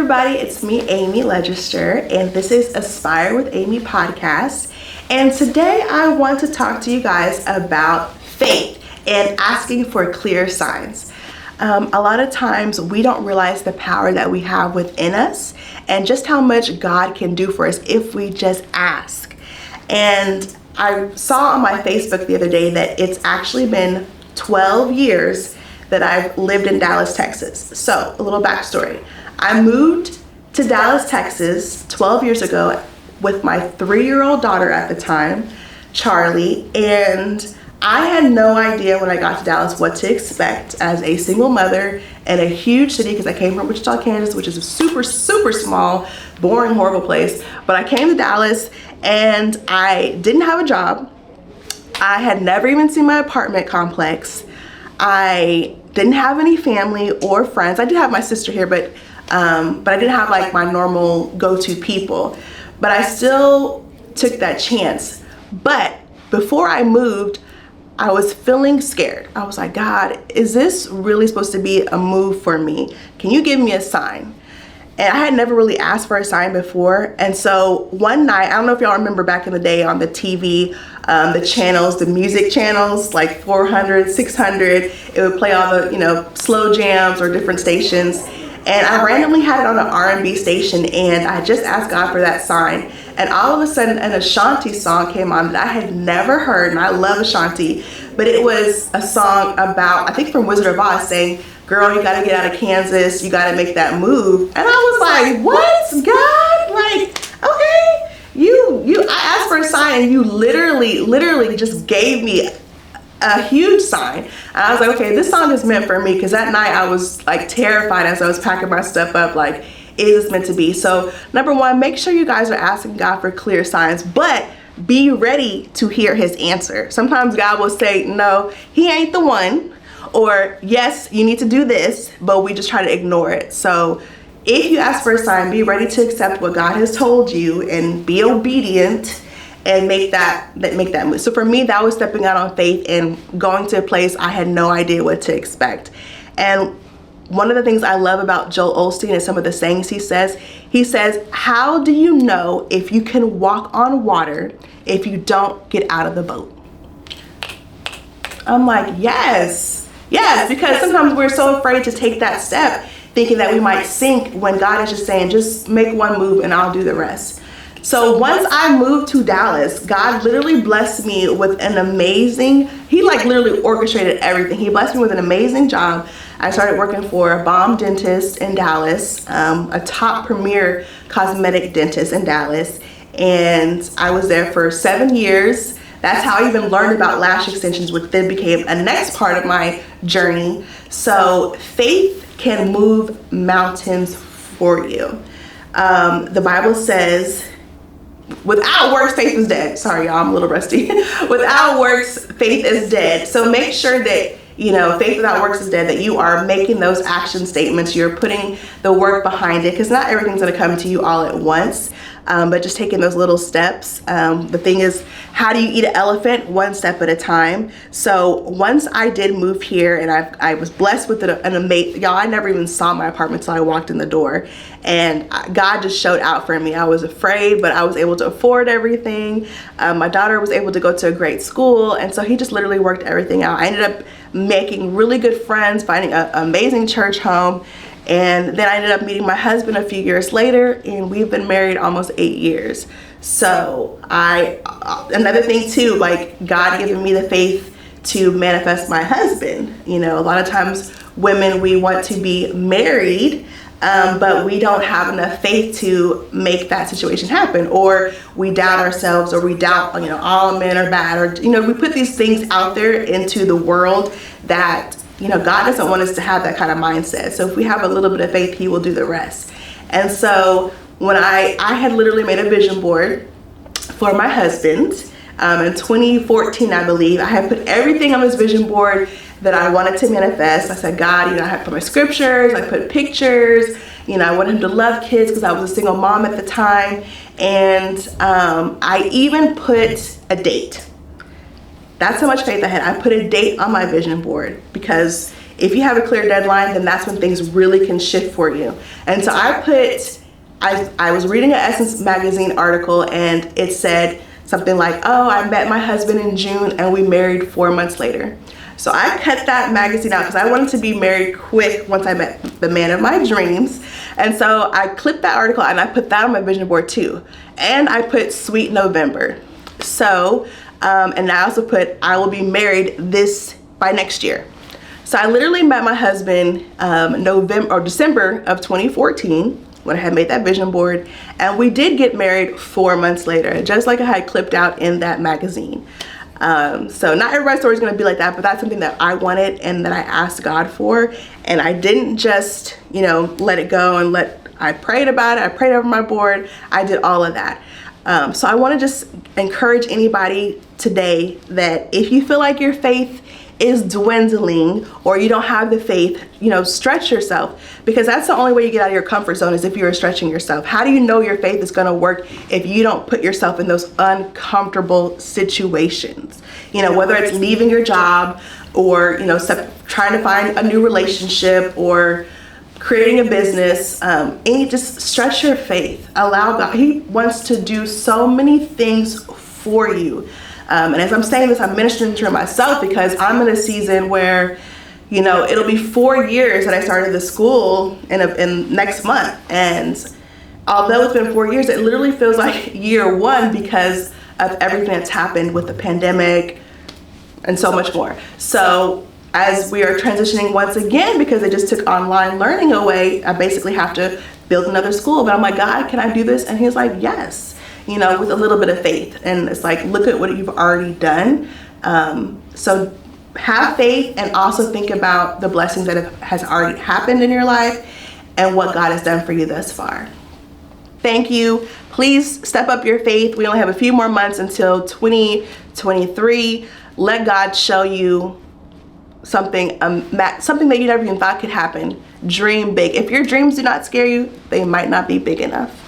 everybody, it's me, Amy Ledgister, and this is Aspire with Amy podcast. And today I want to talk to you guys about faith and asking for clear signs. A lot of times we don't realize the power that we have within us and just how much God can do for us if we just ask. And I saw on my Facebook the other day that it's actually been 12 years that I've lived in Dallas, Texas. So a little backstory. I moved to Dallas, Texas 12 years ago with my 3-year-old daughter at the time, Charlie, and I had no idea when I got to Dallas what to expect as a single mother in a huge city, because I came from Wichita, Kansas, which is a super, super small, boring, horrible place. But I came to Dallas and I didn't have a job. I had never even seen my apartment complex. I didn't have any family or friends. I did have my sister here, but I didn't have like my normal go-to people. But I still took that chance. But before I moved, I was feeling scared. I was like, God, is this really supposed to be a move for me? Can you give me a sign? And I had never really asked for a sign before. And so one night, I don't know if y'all remember back in the day on the TV, the channels, the music channels, like 400, 600, it would play all the, slow jams or different stations. And I randomly had it on an R&B station, and I just asked God for that sign. And all of a sudden, an Ashanti song came on that I had never heard, and I love Ashanti, but it was a song about, I think from Wizard of Oz, saying, girl, you gotta get out of Kansas, you gotta make that move. And I was like, what, God? Like, okay, I asked for a sign, and you literally just gave me a huge sign. And I was like, okay, this song is meant for me, because that night I was like terrified as I was packing my stuff up, like, is this meant to be? So number one, make sure you guys are asking God for clear signs, but be ready to hear his answer. Sometimes God will say, no, he ain't the one, or yes, you need to do this, but we just try to ignore it. So if you ask for a sign, be ready to accept what God has told you and be obedient and make that move. So for me, that was stepping out on faith and going to a place I had no idea what to expect. And one of the things I love about Joel Osteen is some of the sayings he says, how do you know if you can walk on water if you don't get out of the boat? I'm like, yes, because sometimes we're so afraid to take that step, thinking that we might sink, when God is just saying, just make one move and I'll do the rest. So once I moved to Dallas, God literally blessed me with an amazing, he like literally orchestrated everything. He blessed me with an amazing job. I started working for a bomb dentist in Dallas, a top premier cosmetic dentist in Dallas. And I was there for 7 years. That's how I even learned about lash extensions, which then became a next part of my journey. So faith can move mountains for you. The Bible says, without works, faith is dead. Sorry, y'all, I'm a little rusty. Without works, faith is dead. So make sure that, faith without works is dead, that you are making those action statements. You're putting the work behind it, because not everything's going to come to you all at once, but just taking those little steps. The thing is, how do you eat an elephant? One step at a time. So once I did move here, and I was blessed with an amazing, y'all, I never even saw my apartment until I walked in the door. And God just showed out for me. I was afraid, but I was able to afford everything. My daughter was able to go to a great school. And so he just literally worked everything out. I ended up making really good friends, finding an amazing church home. And then I ended up meeting my husband a few years later, and we've been married almost 8 years. So another thing too, like God giving me the faith to manifest my husband. A lot of times women, we want to be married, but we don't have enough faith to make that situation happen, or we doubt ourselves, or we doubt, all men are bad, or, we put these things out there into the world that, God doesn't want us to have that kind of mindset. So if we have a little bit of faith, he will do the rest. And so when I had literally made a vision board for my husband in 2014, I believe. I had put everything on this vision board that I wanted to manifest. I said, God, I had put my scriptures, I put pictures, I wanted him to love kids because I was a single mom at the time. And I even put a date. That's how much faith I had. I put a date on my vision board, because if you have a clear deadline, then that's when things really can shift for you. And so I was reading an Essence magazine article, and it said something like, oh, I met my husband in June and we married 4 months later. So I cut that magazine out because I wanted to be married quick once I met the man of my dreams. And so I clipped that article and I put that on my vision board too. And I put Sweet November. So, and I also put, I will be married by next year. So I literally met my husband December of 2014 when I had made that vision board. And we did get married 4 months later, just like I had clipped out in that magazine. So not everybody's story is going to be like that, but that's something that I wanted and that I asked God for. And I didn't just, let it go and I prayed about it. I prayed over my board. I did all of that. So I want to just encourage anybody today that if you feel like your faith is dwindling or you don't have the faith, stretch yourself, because that's the only way you get out of your comfort zone is if you're stretching yourself. How do you know your faith is going to work if you don't put yourself in those uncomfortable situations? Whether it's leaving your job or, trying to find a new relationship or creating a business, just stretch your faith. Allow God. He wants to do so many things for you. And as I'm saying this, I'm ministering to myself because I'm in a season where, it'll be 4 years that I started the school in next month. And although it's been 4 years, it literally feels like year one because of everything that's happened with the pandemic and so much more. So as we are transitioning once again, because they just took online learning away, I basically have to build another school. But I'm like, God, can I do this? And he's like, yes. With a little bit of faith. And it's like, look at what you've already done. So have faith and also think about the blessings that has already happened in your life and what God has done for you thus far. Thank you. Please step up your faith. We only have a few more months until 2023. Let God show you something that you never even thought could happen. Dream big. If your dreams do not scare you, they might not be big enough.